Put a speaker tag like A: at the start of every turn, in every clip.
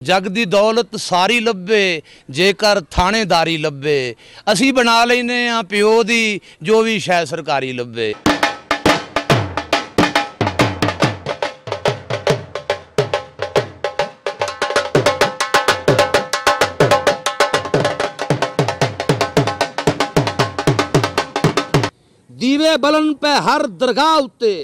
A: जग दी दौलत सारी लभे जेकर थानेदारी लभे, असी बना लेने आ प्यो दी जो भी शै सरकारी लभे। दीवे बलन पे हर दरगाह उत्ते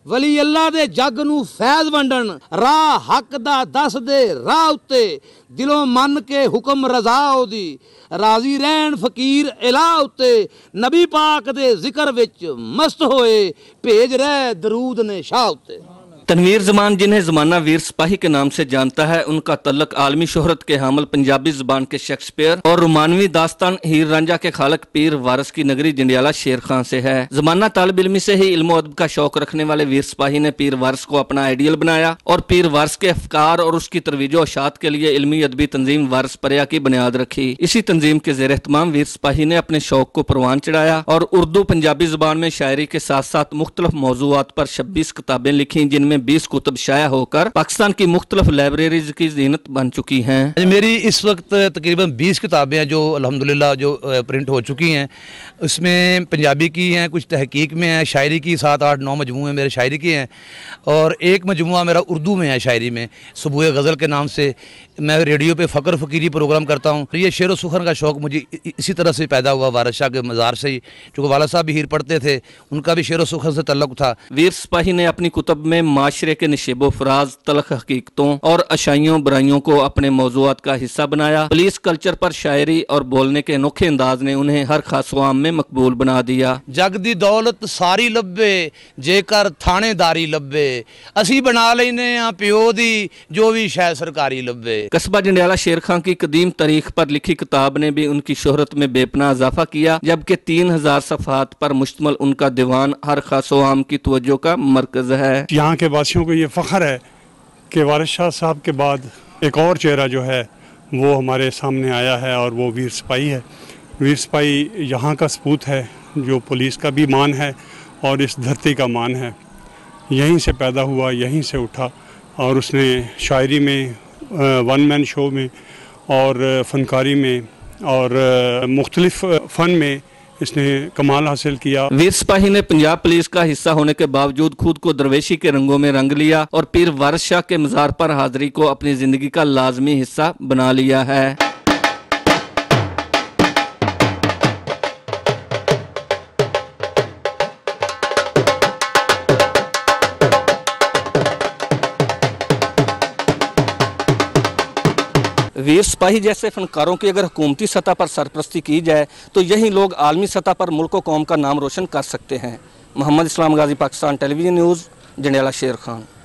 A: वली अल्लाह दे जग नू फैज़ वंडन, राह हक दा दस दे राह उत्ते दिलों मन के हुक्म रजा ओदी, राजी रहन फकीर इलाह उत्ते नबी पाक दे जिक्र विच मस्त होए भेज रहे दरूद ने शाह उत्ते।
B: तनवीर जमान, जिन्हें जमाना वीर सिपाही के नाम से जानता है, उनका तल्लक आलमी शोहरत के हामिल पंजाबी जुबान के शेक्सपियर और रोमानवी दास्तान हीर रांझा के खालक पीर वारस की नगरी जंडियाला शेर खां से है। जमाना तालिब इल्मी से ही इल्म अदब का शौक रखने वाले वीर सिपाही ने पीर वारस को अपना आइडियल बनाया और पीर वारस के अफकार और उसकी तरवीजो अशात के लिए इल्मी अदबी तंजीम वारस परया की बुनियाद रखी। इसी तंजीम के ज़ेर एहतमाम वीर सिपाही ने अपने शौक को परवान चढ़ाया और उर्दू पंजाबी जुबान में शायरी के साथ साथ मुख्तलिफ मौजूआत पर 26 किताबें लिखी, जिनमें 20 कुतुब शाया होकर पाकिस्तान की मुख्तलिफ लाइब्रेरीज की जीनत बन चुकी हैं।
A: मेरी इस वक्त तकरीबन 20 किताबें हैं जो अल्हम्दुलिल्लाह जो प्रिंट हो चुकी हैं। उसमें पंजाबी की हैं, कुछ तहकीक में हैं, शायरी की 7, 8, 9 मजमूए मेरे शायरी के हैं और एक मजमुआ मेरा उर्दू में है शायरी में, सुबह गज़ल के नाम से। मैं रेडियो पे फ़क्र फ़कीरी प्रोग्राम करता हूँ। ये शेर व सुखन का शौक़ मुझे इसी तरह से पैदा हुआ, वारिस शाह के मज़ार से ही, चूँकि वाला साहब भी हीर पढ़ते थे, उनका भी शेर व सुखन से तल्लुक़ था।
B: वीर सिपाही ने अपनी कुतब में माशरे के नशेबो फराज, तलख हकीकतों और अशाइयों बुराइयों को अपने मौजूआत का हिस्सा बनाया। पुलिस कल्चर पर शायरी और बोलने के अनोखे अंदाज ने उन्हें हर खास आम में मकबूल बना दिया।
A: जग दी दौलत सारी लभे जेकर थानेदारी लभे, असी बना लेने आ प्यो दी जो भी शै सरकारी लभे।
B: कस्बा जंडियाला शेर खां की कदीम तारीख पर लिखी किताब ने भी उनकी शोहरत में बेपनाह इजाफा किया, जबकि 3000 सफ़हात पर मुश्तमल उनका दीवान हर खास आम की तवज्जो का मरकज है।
C: यहाँ के वासियों को ये फ़ख्र है कि वारिस शाह साहब के बाद एक और चेहरा जो है वो हमारे सामने आया है और वो वीर सिपाही है। वीर सिपाही यहाँ का सपूत है जो पुलिस का भी मान है और इस धरती का मान है। यहीं से पैदा हुआ, यहीं से उठा और उसने शायरी में, वन मैन शो में और फनकारी में और मुख्तलिफ फ़न में इसने कमाल हासिल किया।
B: वीर सिपाही ने पंजाब पुलिस का हिस्सा होने के बावजूद खुद को दरवेशी के रंगों में रंग लिया और पीर वारिस शाह के मज़ार पर हाज़री को अपनी ज़िंदगी का लाजमी हिस्सा बना लिया है। वीर सिपाही जैसे फनकारों की अगर हुकूमती सतह पर सरपरस्ती की जाए तो यही लोग आलमी सतह पर मुल्क व कौम का नाम रोशन कर सकते हैं। मोहम्मद इस्लाम गाजी, पाकिस्तान टेलीविज़न न्यूज़, जंडियाला शेर खां।